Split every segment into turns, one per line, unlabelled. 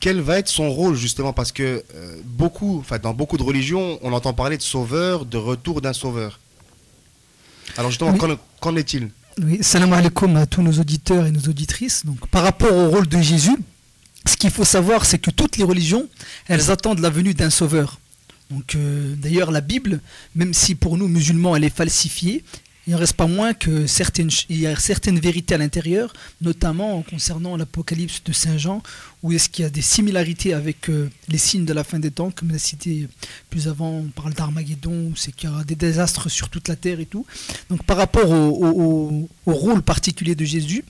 quel va être son rôle justement parce que dans beaucoup de religions, on entend parler de sauveur, de retour d'un sauveur. Alors justement,
Oui.
qu'en est-il?
Oui, salam alaikum à tous nos auditeurs et nos auditrices. Donc, par rapport au rôle de Jésus, ce qu'il faut savoir, c'est que toutes les religions, elles attendent la venue d'un sauveur. Donc, d'ailleurs, la Bible, même si pour nous musulmans, elle est falsifiée, il n'en reste pas moins que il y a certaines vérités à l'intérieur, notamment concernant l'Apocalypse de Saint Jean, où est-ce qu'il y a des similarités avec les signes de la fin des temps, comme l'a cité plus avant, on parle d'Armageddon, c'est qu'il y aura des désastres sur toute la terre et tout. Donc par rapport au rôle particulier de Jésus,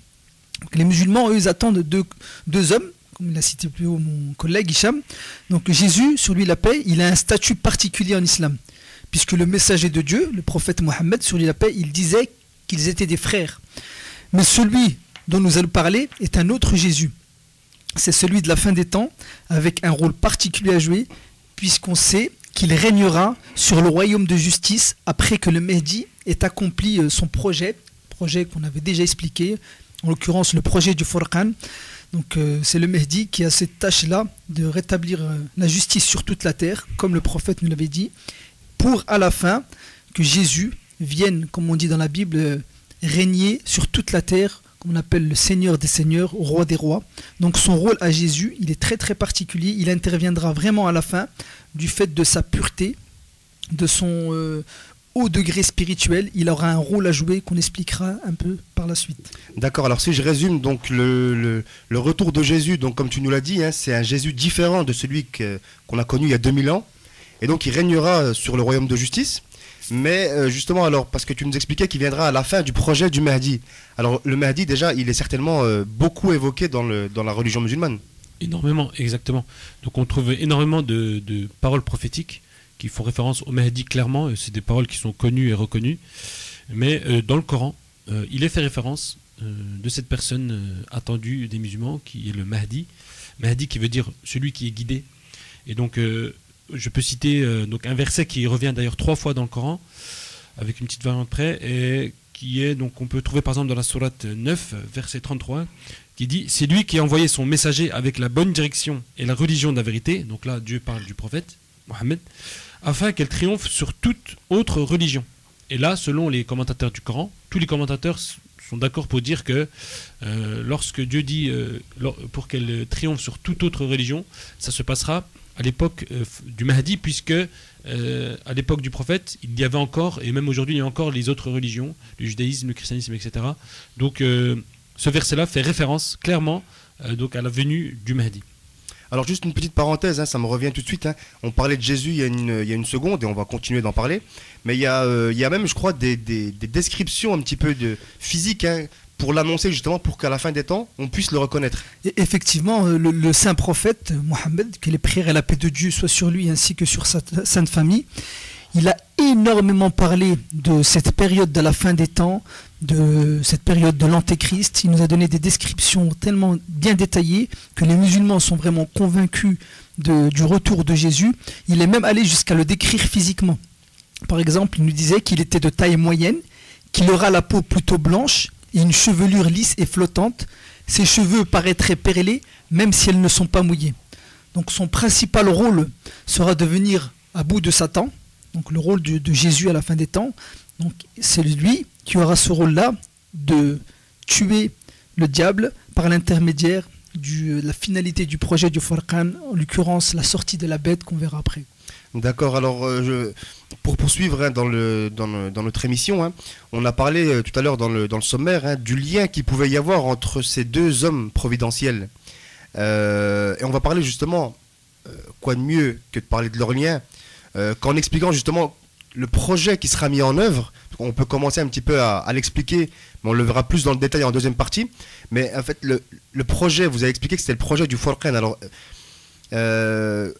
les musulmans, eux, ils attendent deux hommes, comme l'a cité plus haut mon collègue Hicham. Donc Jésus, sur lui la paix, il a un statut particulier en islam. Puisque le messager de Dieu, le prophète Mohammed, sur lui la paix, il disait qu'ils étaient des frères. Mais celui dont nous allons parler est un autre Jésus. C'est celui de la fin des temps, avec un rôle particulier à jouer, puisqu'on sait qu'il régnera sur le royaume de justice après que le Mehdi ait accompli son projet qu'on avait déjà expliqué, en l'occurrence le projet du Furqan. Donc c'est le Mehdi qui a cette tâche-là de rétablir la justice sur toute la terre, comme le prophète nous l'avait dit, pour à la fin que Jésus vienne, comme on dit dans la Bible, régner sur toute la terre, comme on appelle le Seigneur des Seigneurs, Roi des Rois. Donc son rôle à Jésus, il est très très particulier, il interviendra vraiment à la fin du fait de sa pureté, de son haut degré spirituel, il aura un rôle à jouer qu'on expliquera un peu par la suite.
D'accord, alors si je résume, donc le retour de Jésus, donc comme tu nous l'as dit, hein, c'est un Jésus différent de celui qu'on a connu il y a 2000 ans. Et donc il régnera sur le royaume de justice. Mais justement, alors, parce que tu nous expliquais qu'il viendra à la fin du projet du Mahdi. Alors le Mahdi, déjà, il est certainement beaucoup évoqué dans la religion musulmane.
Énormément, exactement. Donc on trouve énormément de paroles prophétiques qui font référence au Mahdi clairement. C'est des paroles qui sont connues et reconnues. Mais dans le Coran, il est fait référence de cette personne attendue des musulmans, qui est le Mahdi. Mahdi qui veut dire celui qui est guidé. Et donc... je peux citer donc un verset qui revient d'ailleurs 3 fois dans le Coran, avec une petite variante près, et qui est, donc on peut trouver par exemple dans la sourate 9, verset 33, qui dit « C'est lui qui a envoyé son messager avec la bonne direction et la religion de la vérité », donc là Dieu parle du prophète, Mohammed, afin qu'elle triomphe sur toute autre religion. Et là, selon les commentateurs du Coran, tous les commentateurs sont d'accord pour dire que lorsque Dieu dit pour qu'elle triomphe sur toute autre religion, ça se passera à l'époque du Mahdi, puisque à l'époque du prophète, il y avait encore, et même aujourd'hui, il y a encore les autres religions, le judaïsme, le christianisme, etc. Donc ce verset-là fait référence clairement donc à la venue du Mahdi.
Alors juste une petite parenthèse, hein, ça me revient tout de suite. Hein. On parlait de Jésus il y a une seconde et on va continuer d'en parler. Mais il y a même, je crois, des descriptions un petit peu physiques, hein, pour l'annoncer justement, pour qu'à la fin des temps, on puisse le reconnaître.
Et effectivement, le saint prophète Mohammed, que les prières et la paix de Dieu soient sur lui ainsi que sur sa sainte famille, il a énormément parlé de cette période de la fin des temps, de cette période de l'antéchrist. Il nous a donné des descriptions tellement bien détaillées que les musulmans sont vraiment convaincus du retour de Jésus. Il est même allé jusqu'à le décrire physiquement. Par exemple, il nous disait qu'il était de taille moyenne, qu'il aura la peau plutôt blanche, et une chevelure lisse et flottante. Ses cheveux paraîtraient perlés, même si elles ne sont pas mouillées. Donc son principal rôle sera de venir à bout de Satan, donc le rôle de Jésus à la fin des temps. Donc c'est lui qui aura ce rôle-là de tuer le diable par l'intermédiaire de la finalité du projet du Furqan, en l'occurrence la sortie de la bête qu'on verra après.
D'accord, alors pour poursuivre, hein, dans notre émission, hein, on a parlé tout à l'heure dans le sommaire, hein, du lien qu'il pouvait y avoir entre ces deux hommes providentiels. Et on va parler justement, quoi de mieux que de parler de leur lien, qu'en expliquant justement le projet qui sera mis en œuvre. On peut commencer un petit peu à l'expliquer, mais on le verra plus dans le détail en deuxième partie. Mais en fait, le projet, vous avez expliqué que c'était le projet du Furqan.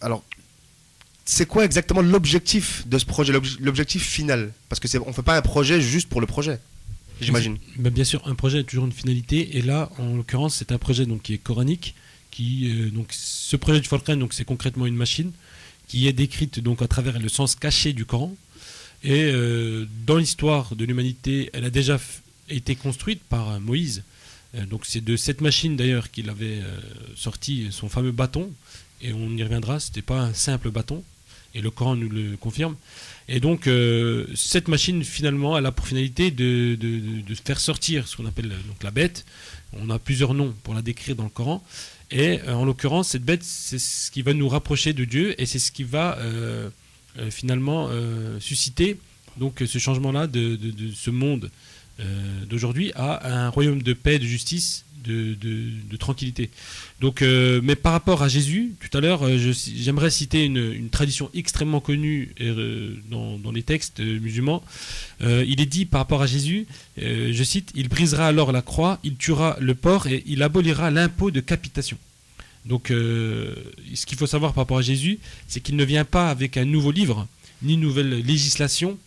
Alors c'est quoi exactement l'objectif de ce projet, l'objectif final? Parce que on ne fait pas un projet juste pour le projet, j'imagine.
Ben bien sûr, un projet a toujours une finalité, et là, en l'occurrence, c'est un projet donc, qui est coranique. Donc, ce projet du Furqan, donc, c'est concrètement une machine qui est décrite donc, à travers le sens caché du Coran. Et dans l'histoire de l'humanité, elle a déjà été construite par Moïse, Donc c'est de cette machine d'ailleurs qu'il avait sorti son fameux bâton, et on y reviendra, c'était pas un simple bâton, et le Coran nous le confirme. Et donc cette machine finalement elle a pour finalité de faire sortir ce qu'on appelle donc la bête. On a plusieurs noms pour la décrire dans le Coran, et en l'occurrence cette bête c'est ce qui va nous rapprocher de Dieu, et c'est ce qui va finalement susciter donc ce changement-là de ce monde d'aujourd'hui à un royaume de paix, de justice, de tranquillité. Donc, mais par rapport à Jésus, tout à l'heure, j'aimerais citer une tradition extrêmement connue dans les textes musulmans. Il est dit par rapport à Jésus, je cite, « Il brisera alors la croix, il tuera le porc et il abolira l'impôt de capitation ». Donc, ce qu'il faut savoir par rapport à Jésus, c'est qu'il ne vient pas avec un nouveau livre, ni une nouvelle législation,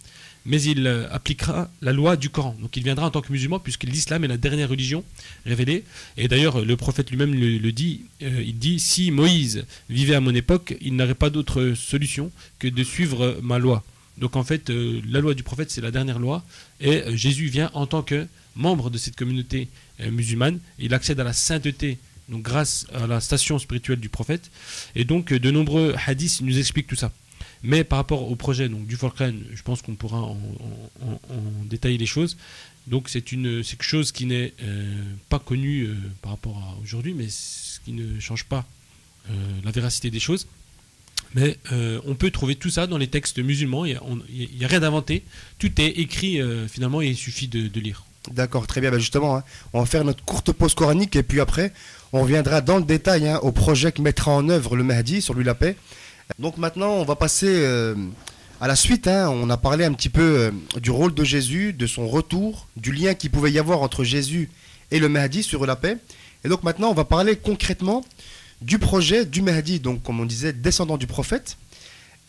mais il appliquera la loi du Coran. Donc il viendra en tant que musulman, puisque l'islam est la dernière religion révélée. Et d'ailleurs, le prophète lui-même le dit, il dit, si Moïse vivait à mon époque, il n'aurait pas d'autre solution que de suivre ma loi. Donc en fait, la loi du prophète, c'est la dernière loi, et Jésus vient en tant que membre de cette communauté musulmane. Il accède à la sainteté, donc grâce à la station spirituelle du prophète. Et donc de nombreux hadiths nous expliquent tout ça. Mais par rapport au projet donc, du Furqan, je pense qu'on pourra en détailler les choses. Donc c'est quelque chose qui n'est pas connu par rapport à aujourd'hui, mais ce qui ne change pas la véracité des choses. Mais on peut trouver tout ça dans les textes musulmans, il n'y a rien d'inventé, tout est écrit finalement et il suffit de lire.
D'accord, très bien. Ben justement, hein, on va faire notre courte pause coranique et puis après, on reviendra dans le détail au projet que mettra en œuvre le Mahdi, sur lui la paix. Donc maintenant, on va passer à la suite. On a parlé un petit peu du rôle de Jésus, de son retour, du lien qu'il pouvait y avoir entre Jésus et le Mahdi sur la paix. Et donc maintenant, on va parler concrètement du projet du Mahdi, donc comme on disait, descendant du prophète.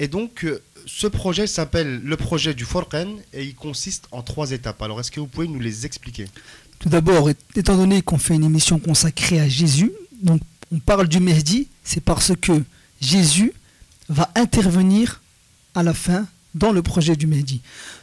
Et donc, ce projet s'appelle le projet du Furqan et il consiste en 3 étapes. Alors, est-ce que vous pouvez nous les expliquer ?
Tout d'abord, étant donné qu'on fait une émission consacrée à Jésus, donc on parle du Mahdi, c'est parce que Jésus va intervenir à la fin dans le projet du Mahdi.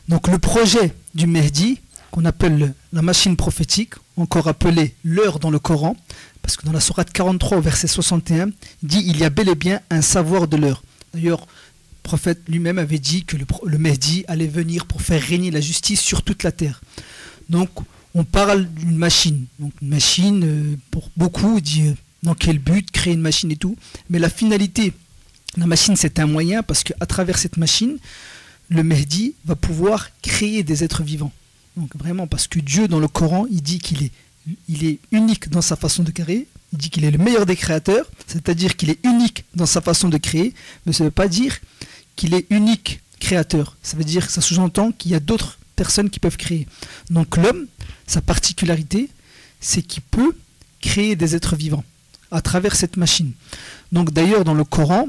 Donc le projet du Mahdi, qu'on appelle la machine prophétique, encore appelée l'heure dans le Coran, parce que dans la sourate 43 au verset 61, dit il y a bel et bien un savoir de l'heure. D'ailleurs, le prophète lui-même avait dit que le Mahdi allait venir pour faire régner la justice sur toute la terre. Donc on parle d'une machine. Donc une machine, pour beaucoup, dit dans quel but, créer une machine et tout. Mais la finalité, la machine, c'est un moyen parce qu'à travers cette machine, le Mahdi va pouvoir créer des êtres vivants. Donc vraiment, parce que Dieu, dans le Coran, il dit qu'il est unique dans sa façon de créer. Il dit qu'il est le meilleur des créateurs, c'est-à-dire qu'il est unique dans sa façon de créer. Mais ça ne veut pas dire qu'il est unique créateur. Ça veut dire que ça sous-entend qu'il y a d'autres personnes qui peuvent créer. Donc l'homme, sa particularité, c'est qu'il peut créer des êtres vivants à travers cette machine. Donc d'ailleurs, dans le Coran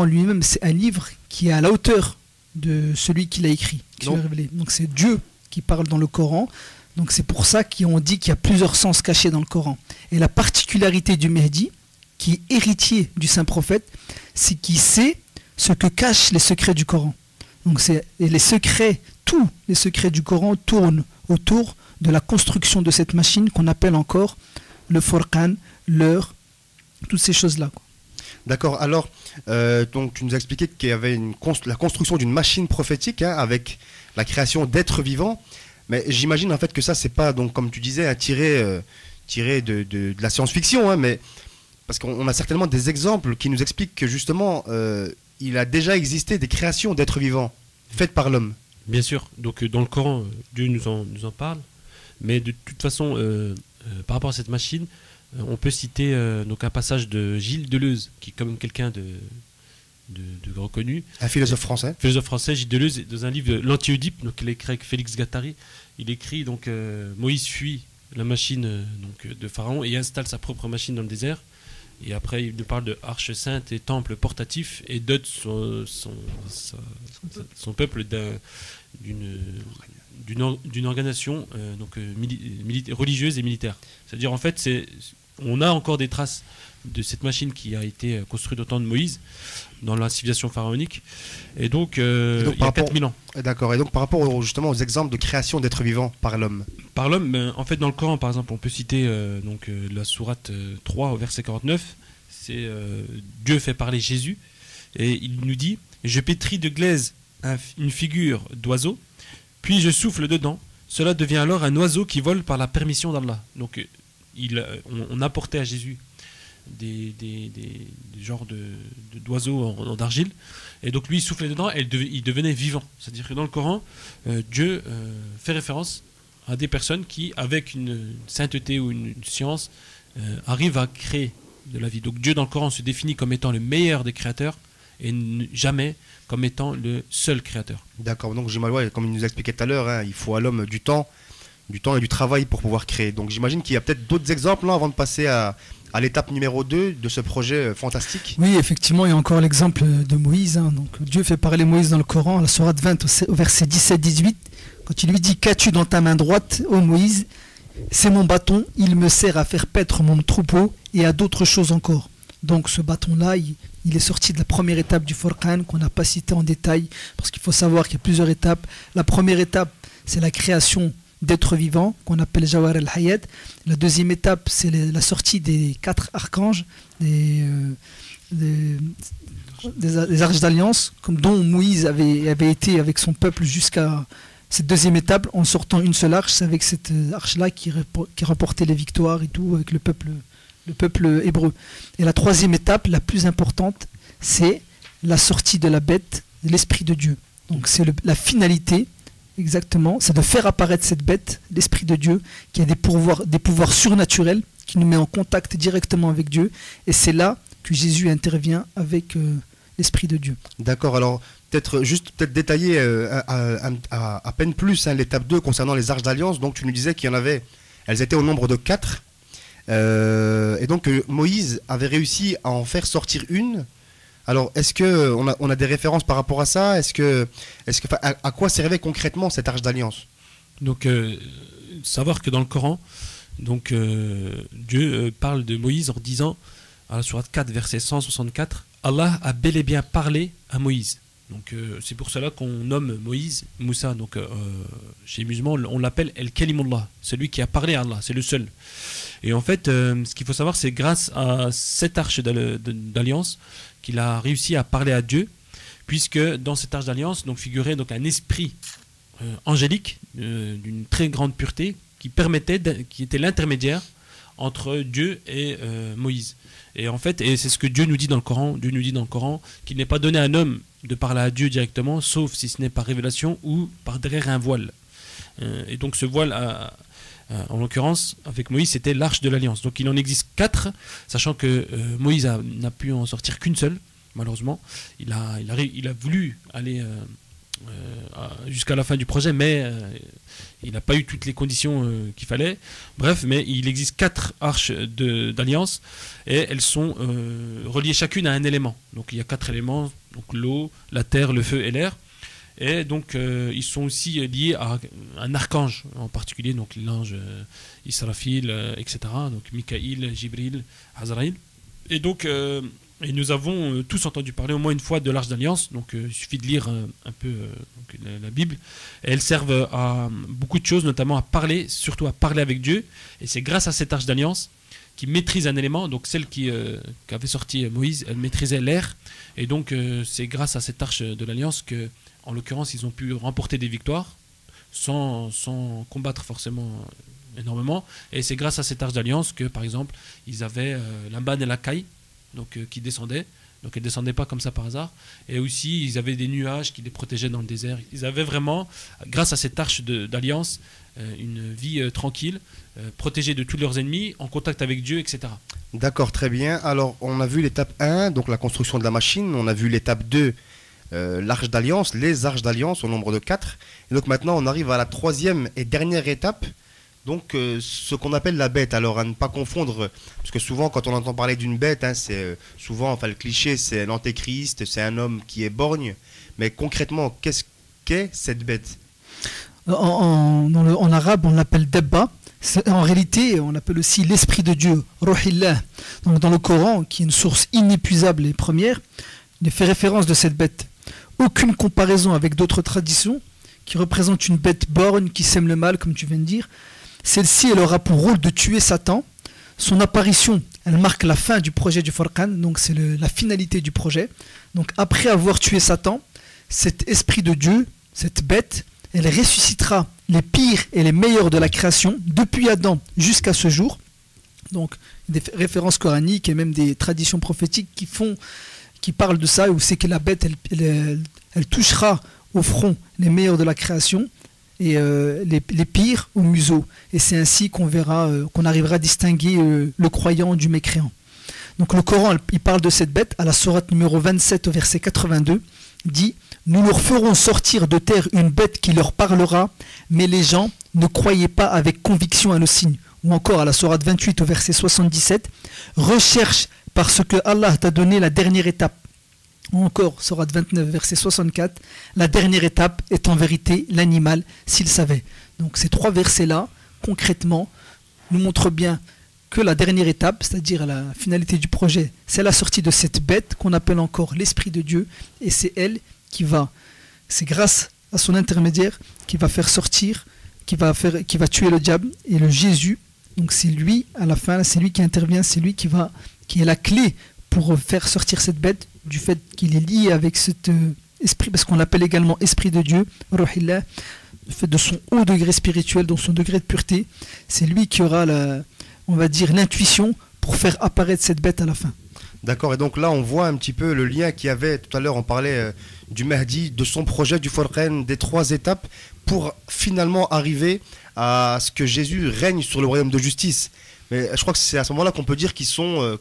lui-même, c'est un livre qui est à la hauteur de celui qui l'a écrit, qui l'a révélé. Donc c'est Dieu qui parle dans le Coran. Donc c'est pour ça qu'on dit qu'il y a plusieurs sens cachés dans le Coran. Et la particularité du Mahdi, qui est héritier du saint prophète, c'est qu'il sait ce que cachent les secrets du Coran. Donc et les secrets, tous les secrets du Coran tournent autour de la construction de cette machine qu'on appelle encore le Furqan, l'heure, toutes ces choses-là.
D'accord, alors donc tu nous as expliqué qu'il y avait la construction d'une machine prophétique avec la création d'êtres vivants, mais j'imagine en fait que ça c'est pas, donc comme tu disais, tiré de la science-fiction, mais parce qu'on a certainement des exemples qui nous expliquent que justement il a déjà existé des créations d'êtres vivants faites par l'homme.
Bien sûr, donc dans le Coran, Dieu nous en parle, mais de toute façon, par rapport à cette machine, on peut citer donc un passage de Gilles Deleuze, qui est quand même quelqu'un de reconnu.
Un philosophe français.
Philosophe français, Gilles Deleuze, dans un livre, L'Anti-Oedipe, donc il a écrit avec Félix Guattari, il écrit donc Moïse fuit la machine de Pharaon et installe sa propre machine dans le désert. Et après, il nous parle de arche sainte et temple portatif et dote son peuple d'une organisation religieuse et militaire. C'est-à-dire, en fait, on a encore des traces de cette machine qui a été construite au temps de Moïse dans la civilisation pharaonique. Et donc, il y a 4000 ans.
D'accord. Et donc par rapport justement aux exemples de création d'êtres vivants par l'homme.
Par l'homme, en fait, dans le Coran, par exemple, on peut citer la sourate 3 au verset 49. C'est Dieu fait parler Jésus et il nous dit: je pétris de glaise une figure d'oiseau, puis je souffle dedans. Cela devient alors un oiseau qui vole par la permission d'Allah. Donc, on apportait à Jésus des genres d'oiseaux d'argile, et donc lui il soufflait dedans et il devenait vivant. C'est-à-dire que dans le Coran, Dieu fait référence à des personnes qui, avec une sainteté ou une science, arrivent à créer de la vie. Donc Dieu dans le Coran se définit comme étant le meilleur des créateurs et jamais comme étant le seul créateur.
D'accord, donc comme il nous a expliqué tout à l'heure, hein, il faut à l'homme du temps et du travail pour pouvoir créer. Donc j'imagine qu'il y a peut-être d'autres exemples là, avant de passer à l'étape numéro 2 de ce projet fantastique.
Oui, effectivement, il y a encore l'exemple de Moïse. Donc Dieu fait parler Moïse dans le Coran, la sourate 20 au verset 17-18, quand il lui dit: qu'as-tu dans ta main droite, ô Moïse? C'est mon bâton, il me sert à faire paître mon troupeau et à d'autres choses encore. Donc ce bâton-là, il est sorti de la première étape du Furqan qu'on n'a pas cité en détail, parce qu'il faut savoir qu'il y a plusieurs étapes. La première étape, c'est la création d'êtres vivants, qu'on appelle Jawar al-Hayat. La deuxième étape, c'est la sortie des 4 archanges, des arches d'alliance, dont Moïse avait été avec son peuple jusqu'à cette deuxième étape, en sortant une seule arche. C'est avec cette arche-là qui remportait les victoires et tout, avec le peuple hébreu. Et la troisième étape, la plus importante, c'est la sortie de la bête, de l'Esprit de Dieu. Donc c'est la finalité, exactement, c'est de faire apparaître cette bête, l'Esprit de Dieu, qui a des pouvoirs surnaturels, qui nous met en contact directement avec Dieu. Et c'est là que Jésus intervient avec l'Esprit de Dieu.
D'accord, alors peut-être détailler à peine plus l'étape 2 concernant les arches d'alliance. Donc tu nous disais qu'il y en avait, elles étaient au nombre de 4. Et donc Moïse avait réussi à en faire sortir une. Alors est-ce qu'on a des références par rapport à ça? À quoi servait concrètement cette arche d'alliance?
Donc savoir que dans le Coran, donc Dieu parle de Moïse en disant, à la sourate 4 verset 164, Allah a bel et bien parlé à Moïse. Donc c'est pour cela qu'on nomme Moïse Moussa. Donc chez les musulmans on l'appelle El Kalimullah, celui qui a parlé à Allah, c'est le seul. Et en fait ce qu'il faut savoir, c'est grâce à cette arche d'alliance qu'il a réussi à parler à Dieu, puisque dans cette arche d'alliance donc figurait donc un esprit angélique d'une très grande pureté qui était l'intermédiaire entre Dieu et Moïse. Et en fait, et c'est ce que Dieu nous dit dans le Coran. Dieu nous dit dans le Coran qu'il n'est pas donné à un homme de parler à Dieu directement, sauf si ce n'est par révélation ou par derrière un voile. Et donc ce voile, en l'occurrence, avec Moïse, c'était l'arche de l'alliance. Donc il en existe 4, sachant que Moïse n'a pu en sortir qu'une seule, malheureusement. Il a voulu aller jusqu'à la fin du projet, mais il n'a pas eu toutes les conditions qu'il fallait. Bref, mais il existe 4 arches d'alliance et elles sont reliées chacune à un élément. Donc il y a 4 éléments, donc l'eau, la terre, le feu et l'air. Et donc ils sont aussi liés à un archange en particulier, donc l'ange Israfil, etc. Donc Mikaïl, Jibril, Azraïl. Et donc et nous avons tous entendu parler au moins une fois de l'Arche d'Alliance, donc il suffit de lire un peu la Bible. Et elles servent à beaucoup de choses, notamment à parler, surtout à parler avec Dieu. Et c'est grâce à cette Arche d'Alliance qui maîtrise un élément, donc celle qui avait sorti Moïse, elle maîtrisait l'air. Et donc c'est grâce à cette Arche de l'Alliance que, en l'occurrence, ils ont pu remporter des victoires sans combattre forcément énormément. Et c'est grâce à cette Arche d'Alliance que, par exemple, ils avaient l'Amban et la Caille, donc qui descendaient, donc elles ne descendaient pas comme ça par hasard, et aussi ils avaient des nuages qui les protégeaient dans le désert. Ils avaient vraiment, grâce à cette arche d'alliance, une vie tranquille, protégée de tous leurs ennemis, en contact avec Dieu, etc.
D'accord, très bien. Alors on a vu l'étape 1, donc la construction de la machine, on a vu l'étape 2, l'arche d'alliance, les arches d'alliance au nombre de 4, et donc maintenant on arrive à la 3e et dernière étape. Donc ce qu'on appelle la bête, alors à ne pas confondre, parce que souvent quand on entend parler d'une bête, c'est souvent, le cliché c'est l'antéchrist, c'est un homme qui est borgne, mais concrètement qu'est-ce qu'est cette bête?
En arabe on l'appelle Debba, En réalité, on l'appelle aussi l'Esprit de Dieu, Ruhillah. Donc dans le Coran, qui est une source inépuisable et première, il fait référence de cette bête. Aucune comparaison avec d'autres traditions qui représentent une bête borgne qui sème le mal, comme tu viens de dire. Celle-ci, elle aura pour rôle de tuer Satan. Son apparition, elle marque la fin du projet du Furqan, donc c'est la finalité du projet. Donc après avoir tué Satan, cet esprit de Dieu, cette bête, elle ressuscitera les pires et les meilleurs de la création, depuis Adam jusqu'à ce jour. Donc des références coraniques et même des traditions prophétiques qui parlent de ça, où c'est que la bête, elle touchera au front les meilleurs de la création, et les pires au museau. Et c'est ainsi qu'on arrivera à distinguer le croyant du mécréant. Donc le Coran, il parle de cette bête à la sourate numéro 27 au verset 82, dit « Nous leur ferons sortir de terre une bête qui leur parlera, mais les gens ne croyaient pas avec conviction à nos signes. » Ou encore à la sourate 28 au verset 77, « Recherche parce que Allah t'a donné la dernière étape. » Ou encore, sourate 29, verset 64, la dernière étape est en vérité l'animal s'il savait. Donc ces trois versets-là, concrètement, nous montrent bien que la dernière étape, c'est-à-dire la finalité du projet, c'est la sortie de cette bête qu'on appelle encore l'Esprit de Dieu, et c'est elle c'est grâce à son intermédiaire qui va faire sortir, qui va tuer le diable et le Jésus. Donc c'est lui, à la fin, c'est lui qui intervient, c'est lui qui est la clé pour faire sortir cette bête, du fait qu'il est lié avec cet esprit, parce qu'on l'appelle également esprit de Dieu, Ruhillah, le fait de son haut degré spirituel, dans son degré de pureté, c'est lui qui aura l'intuition pour faire apparaître cette bête à la fin.
D'accord, et donc là on voit un petit peu le lien qu'il y avait, tout à l'heure on parlait du Mahdi, de son projet du Furqan, des 3 étapes, pour finalement arriver à ce que Jésus règne sur le royaume de justice. Mais je crois que c'est à ce moment-là qu'on peut dire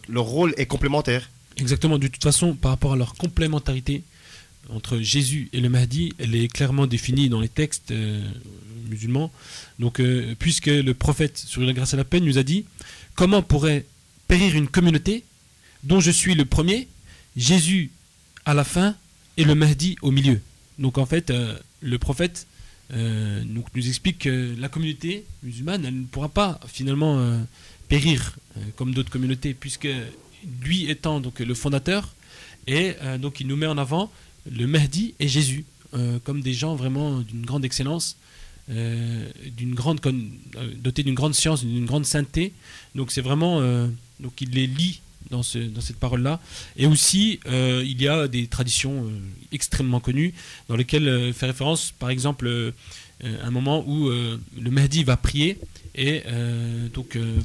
leur rôle est complémentaire.
Exactement, de toute façon, par rapport à leur complémentarité entre Jésus et le Mahdi, elle est clairement définie dans les textes musulmans. Donc, puisque le prophète, sur la grâce et la paix, nous a dit « Comment pourrait périr une communauté dont je suis le premier, Jésus à la fin et le Mahdi au milieu ?» Donc en fait, le prophète nous explique que la communauté musulmane, elle ne pourra pas finalement périr comme d'autres communautés, puisque lui étant donc le fondateur, et donc il nous met en avant le Mahdi et Jésus comme des gens vraiment d'une grande excellence, dotés d'une grande science, d'une grande sainteté. Donc c'est vraiment donc il les lie dans cette parole-là. Et aussi il y a des traditions extrêmement connues dans lesquelles fait référence, par exemple, un moment où le Mahdi va prier et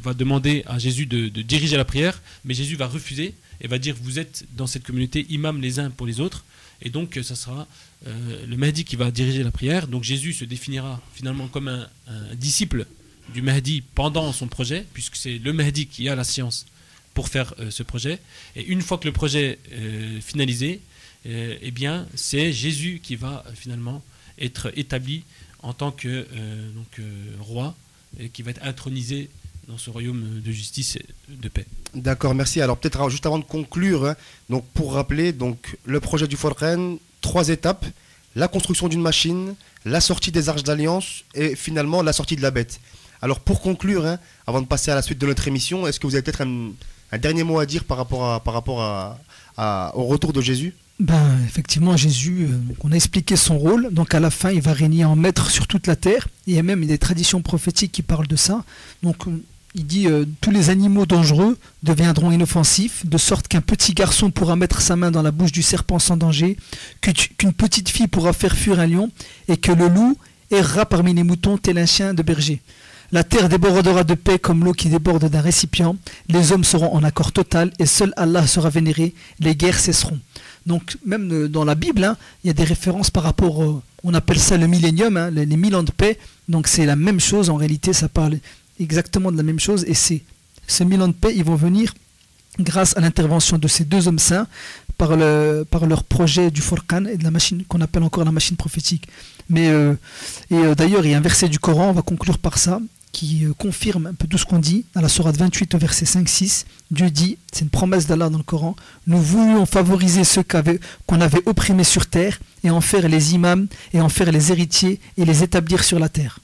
va demander à Jésus de diriger la prière, mais Jésus va refuser et va dire « Vous êtes dans cette communauté imams les uns pour les autres », et donc ça sera le Mahdi qui va diriger la prière. Donc Jésus se définira finalement comme un disciple du Mahdi pendant son projet, puisque c'est le Mahdi qui a la science pour faire ce projet, et une fois que le projet est finalisé, eh bien c'est Jésus qui va finalement être établi en tant que roi, et qui va être intronisé dans ce royaume de justice et de paix.
D'accord, merci. Alors peut-être juste avant de conclure, donc pour rappeler, donc le projet du Furqan, 3 étapes: la construction d'une machine, la sortie des arches d'alliance et finalement la sortie de la bête. Alors pour conclure, avant de passer à la suite de notre émission, est-ce que vous avez peut-être un dernier mot à dire par rapport au retour de Jésus?
Effectivement, Jésus, on a expliqué son rôle. Donc à la fin, il va régner en maître sur toute la terre. Il y a même des traditions prophétiques qui parlent de ça. Donc il dit tous les animaux dangereux deviendront inoffensifs, de sorte qu'un petit garçon pourra mettre sa main dans la bouche du serpent sans danger, qu'une petite fille pourra faire fuir un lion, et que le loup errera parmi les moutons tel un chien de berger. La terre débordera de paix comme l'eau qui déborde d'un récipient. Les hommes seront en accord total et seul Allah sera vénéré. Les guerres cesseront. Donc même dans la Bible, il y a des références par rapport, on appelle ça le millénium, les 1000 ans de paix. Donc c'est la même chose, en réalité ça parle exactement de la même chose. Et ces 1000 ans de paix, ils vont venir grâce à l'intervention de ces 2 hommes saints par leur projet du Furqan et de la machine qu'on appelle encore la machine prophétique. D'ailleurs, il y a un verset du Coran, on va conclure par ça, qui confirme un peu tout ce qu'on dit. Dans la sourate 28 au verset 5-6, Dieu dit, c'est une promesse d'Allah dans le Coran: nous voulions favoriser ceux qu'on avait opprimés sur terre et en faire les imams et en faire les héritiers et les établir sur la terre.